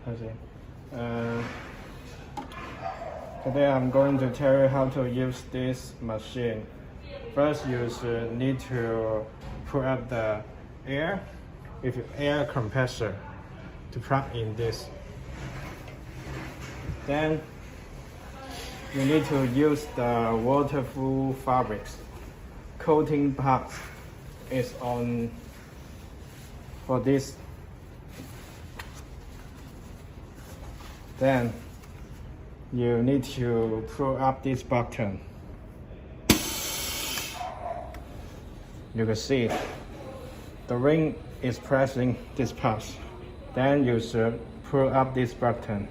Okay. Today I'm going to tell you how to use this machine. First, you should need to put up the air with air compressor to plug in this. Then you need to use the waterproof fabrics. Coating part is on for this. Then you need to pull up this button. You can see the ring is pressing this part. Then you should pull up this button.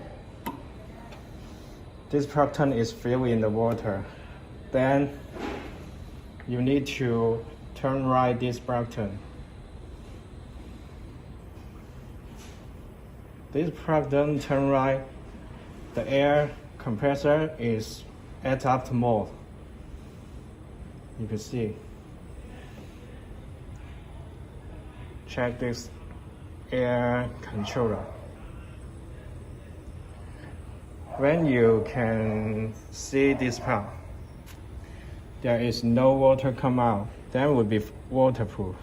This button is filled in the water. Then you need to turn right this button. This button turn right, the air compressor is at up mode. You can see. Check this air controller. When you can see this part, there is no water come out. That would be waterproof.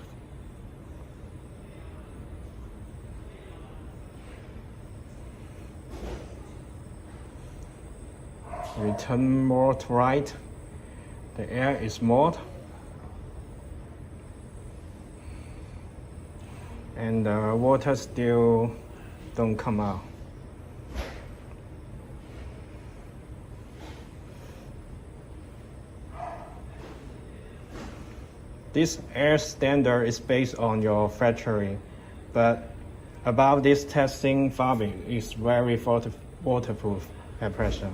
We turn more to right. The air is more. And the water still don't come out. This air standard is based on your factory, but about this testing fabric is very waterproof at present.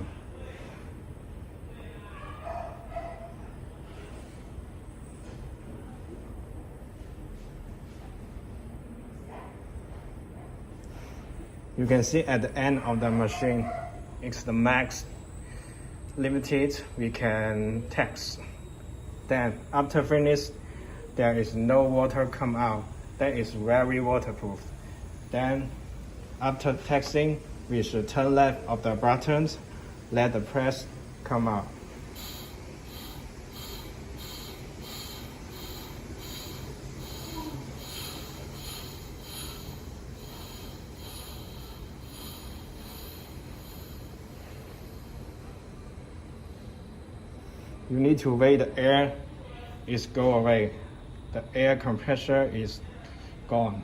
You can see at the end of the machine, it's the max limited we can test. Then after finish, there is no water come out. That is very waterproof. Then after testing, we should turn left of the buttons, let the press come out. You need to wait the air is go away. The air compressor is gone.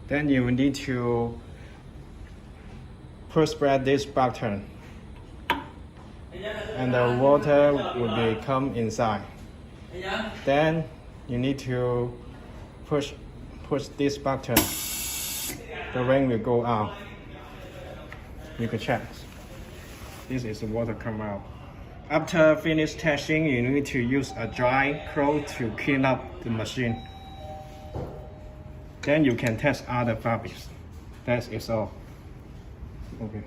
Then you need to push spread this button, and the water will become inside. Then you need to push this button. The rain will go out. You can check. This is the water come out. After finish testing, you need to use a dry cloth to clean up the machine. Then you can test other fabrics. That is all. Okay.